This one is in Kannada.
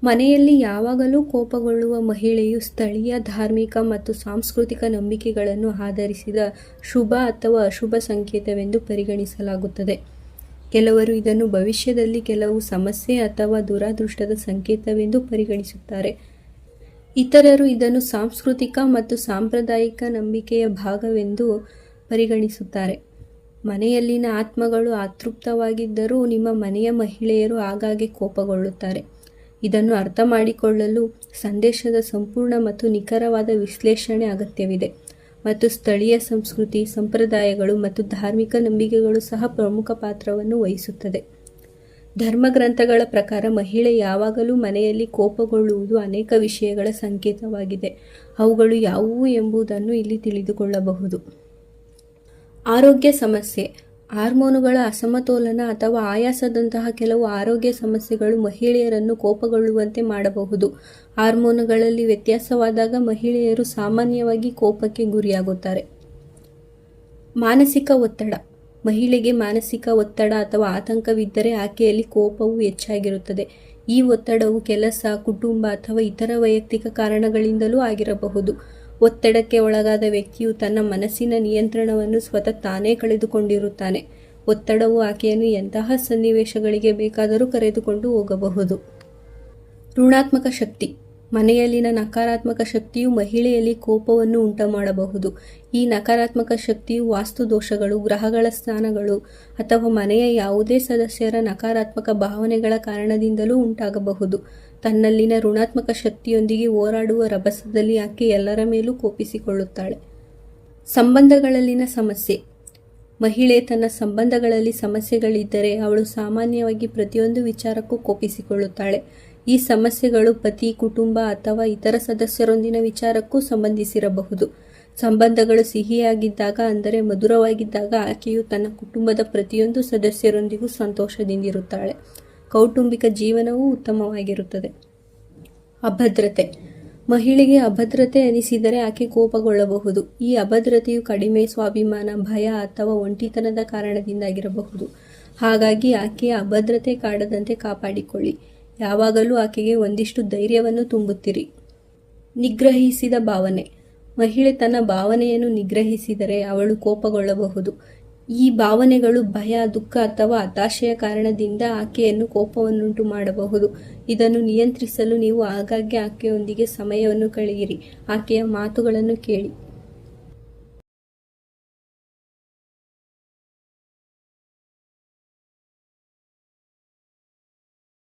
ಮನೆಯಲ್ಲಿ ಯಾವಾಗಲೂ ಕೋಪಗೊಳ್ಳುವ ಮಹಿಳೆಯು ಸ್ಥಳೀಯ ಧಾರ್ಮಿಕ ಮತ್ತು ಸಾಂಸ್ಕೃತಿಕ ನಂಬಿಕೆಗಳನ್ನು ಆಧರಿಸಿದ ಶುಭ ಅಥವಾ ಅಶುಭ ಸಂಕೇತವೆಂದು ಪರಿಗಣಿಸಲಾಗುತ್ತದೆ. ಕೆಲವರು ಇದನ್ನು ಭವಿಷ್ಯದಲ್ಲಿ ಕೆಲವು ಸಮಸ್ಯೆ ಅಥವಾ ದುರಾದೃಷ್ಟದ ಸಂಕೇತವೆಂದು ಪರಿಗಣಿಸುತ್ತಾರೆ. ಇತರರು ಇದನ್ನು ಸಾಂಸ್ಕೃತಿಕ ಮತ್ತು ಸಾಂಪ್ರದಾಯಿಕ ನಂಬಿಕೆಯ ಭಾಗವೆಂದು ಪರಿಗಣಿಸುತ್ತಾರೆ. ಮನೆಯಲ್ಲಿನ ಆತ್ಮಗಳು ಅತೃಪ್ತವಾಗಿದ್ದರೂ ನಿಮ್ಮ ಮನೆಯ ಮಹಿಳೆಯರು ಆಗಾಗ್ಗೆ ಕೋಪಗೊಳ್ಳುತ್ತಾರೆ. ಇದನ್ನು ಅರ್ಥ ಮಾಡಿಕೊಳ್ಳಲು ಸಂದೇಶದ ಸಂಪೂರ್ಣ ಮತ್ತು ನಿಖರವಾದ ವಿಶ್ಲೇಷಣೆ ಅಗತ್ಯವಿದೆ, ಮತ್ತು ಸ್ಥಳೀಯ ಸಂಸ್ಕೃತಿ, ಸಂಪ್ರದಾಯಗಳು ಮತ್ತು ಧಾರ್ಮಿಕ ನಂಬಿಕೆಗಳು ಸಹ ಪ್ರಮುಖ ಪಾತ್ರವನ್ನು ವಹಿಸುತ್ತದೆ. ಧರ್ಮಗ್ರಂಥಗಳ ಪ್ರಕಾರ ಮಹಿಳೆ ಯಾವಾಗಲೂ ಮನೆಯಲ್ಲಿ ಕೋಪಗೊಳ್ಳುವುದು ಅನೇಕ ವಿಷಯಗಳ ಸಂಕೇತವಾಗಿದೆ. ಅವುಗಳು ಯಾವುವು ಎಂಬುದನ್ನು ಇಲ್ಲಿ ತಿಳಿದುಕೊಳ್ಳಬಹುದು. ಆರೋಗ್ಯ ಸಮಸ್ಯೆ, ಹಾರ್ಮೋನುಗಳ ಅಸಮತೋಲನ ಅಥವಾ ಆಯಾಸದಂತಹ ಕೆಲವು ಆರೋಗ್ಯ ಸಮಸ್ಯೆಗಳು ಮಹಿಳೆಯರನ್ನು ಕೋಪಗೊಳ್ಳುವಂತೆ ಮಾಡಬಹುದು. ಹಾರ್ಮೋನುಗಳಲ್ಲಿ ವ್ಯತ್ಯಾಸವಾದಾಗ ಮಹಿಳೆಯರು ಸಾಮಾನ್ಯವಾಗಿ ಕೋಪಕ್ಕೆ ಗುರಿಯಾಗುತ್ತಾರೆ. ಮಾನಸಿಕ ಒತ್ತಡ, ಮಹಿಳೆಗೆ ಮಾನಸಿಕ ಒತ್ತಡ ಅಥವಾ ಆತಂಕವಿದ್ದರೆ ಆಕೆಯಲ್ಲಿ ಕೋಪವು ಹೆಚ್ಚಾಗಿರುತ್ತದೆ. ಈ ಒತ್ತಡವು ಕೆಲಸ, ಕುಟುಂಬ ಅಥವಾ ಇತರ ವೈಯಕ್ತಿಕ ಕಾರಣಗಳಿಂದಲೂ ಆಗಿರಬಹುದು. ಒತ್ತಡಕ್ಕೆ ಒಳಗಾದ ವ್ಯಕ್ತಿಯು ತನ್ನ ಮನಸ್ಸಿನ ನಿಯಂತ್ರಣವನ್ನು ಸ್ವತಃ ತಾನೇ ಕಳೆದುಕೊಂಡಿರುತ್ತಾನೆ. ಒತ್ತಡವು ಆಕೆಯನ್ನು ಎಂತಹ ಸನ್ನಿವೇಶಗಳಿಗೆ ಬೇಕಾದರೂ ಕರೆದುಕೊಂಡು ಹೋಗಬಹುದು. ಋಣಾತ್ಮಕ ಶಕ್ತಿ, ಮನೆಯಲ್ಲಿನ ನಕಾರಾತ್ಮಕ ಶಕ್ತಿಯು ಮಹಿಳೆಯಲ್ಲಿ ಕೋಪವನ್ನು ಉಂಟುಮಾಡಬಹುದು. ಈ ನಕಾರಾತ್ಮಕ ಶಕ್ತಿಯು ವಾಸ್ತುದೋಷಗಳು, ಗ್ರಹಗಳ ಸ್ಥಾನಗಳು ಅಥವಾ ಮನೆಯ ಯಾವುದೇ ಸದಸ್ಯರ ನಕಾರಾತ್ಮಕ ಭಾವನೆಗಳ ಕಾರಣದಿಂದಲೂ ಉಂಟಾಗಬಹುದು. ತನ್ನಲ್ಲಿನ ಋಣಾತ್ಮಕ ಶಕ್ತಿಯೊಂದಿಗೆ ಹೋರಾಡುವ ರಭಸದಲ್ಲಿ ಆಕೆ ಎಲ್ಲರ ಮೇಲೂ ಕೋಪಿಸಿಕೊಳ್ಳುತ್ತಾಳೆ. ಸಂಬಂಧಗಳಲ್ಲಿನ ಸಮಸ್ಯೆ, ಮಹಿಳೆ ತನ್ನ ಸಂಬಂಧಗಳಲ್ಲಿ ಸಮಸ್ಯೆಗಳಿದ್ದರೆ ಅವಳು ಸಾಮಾನ್ಯವಾಗಿ ಪ್ರತಿಯೊಂದು ವಿಚಾರಕ್ಕೂ ಕೋಪಿಸಿಕೊಳ್ಳುತ್ತಾಳೆ. ಈ ಸಮಸ್ಯೆಗಳು ಪತಿ, ಕುಟುಂಬ ಅಥವಾ ಇತರ ಸದಸ್ಯರೊಂದಿನ ವಿಚಾರಕ್ಕೂ ಸಂಬಂಧಿಸಿರಬಹುದು. ಸಂಬಂಧಗಳು ಸಿಹಿಯಾಗಿದ್ದಾಗ, ಅಂದರೆ ಮಧುರವಾಗಿದ್ದಾಗ, ಆಕೆಯು ತನ್ನ ಕುಟುಂಬದ ಪ್ರತಿಯೊಂದು ಸದಸ್ಯರೊಂದಿಗೂ ಸಂತೋಷದಿಂದಿರುತ್ತಾಳೆ. ಕೌಟುಂಬಿಕ ಜೀವನವೂ ಉತ್ತಮವಾಗಿರುತ್ತದೆ. ಅಭದ್ರತೆ, ಮಹಿಳೆಗೆ ಅಭದ್ರತೆ ಅನಿಸಿದರೆ ಆಕೆ ಕೋಪಗೊಳ್ಳಬಹುದು. ಈ ಅಭದ್ರತೆಯು ಕಡಿಮೆ ಸ್ವಾಭಿಮಾನ, ಭಯ ಅಥವಾ ಒಂಟಿತನದ ಕಾರಣದಿಂದಾಗಿರಬಹುದು. ಹಾಗಾಗಿ ಆಕೆಯ ಅಭದ್ರತೆ ಕಾಡದಂತೆ ಕಾಪಾಡಿಕೊಳ್ಳಿ. ಯಾವಾಗಲೂ ಆಕೆಗೆ ಒಂದಿಷ್ಟು ಧೈರ್ಯವನ್ನು ತುಂಬುತ್ತಿರಿ. ನಿಗ್ರಹಿಸಿದ ಭಾವನೆ, ಮಹಿಳೆ ತನ್ನ ಭಾವನೆಯನ್ನು ನಿಗ್ರಹಿಸಿದರೆ ಅವಳು ಕೋಪಗೊಳ್ಳಬಹುದು. ಈ ಭಾವನೆಗಳು ಭಯ, ದುಃಖ ಅಥವಾ ಹತಾಶೆಯ ಕಾರಣದಿಂದ ಆಕೆಯನ್ನು ಕೋಪವನ್ನುಂಟು ಮಾಡಬಹುದು. ಇದನ್ನು ನಿಯಂತ್ರಿಸಲು ನೀವು ಆಗಾಗ್ಗೆ ಆಕೆಯೊಂದಿಗೆ ಸಮಯವನ್ನು ಕಳೆಯಿರಿ, ಆಕೆಯ ಮಾತುಗಳನ್ನು ಕೇಳಿ.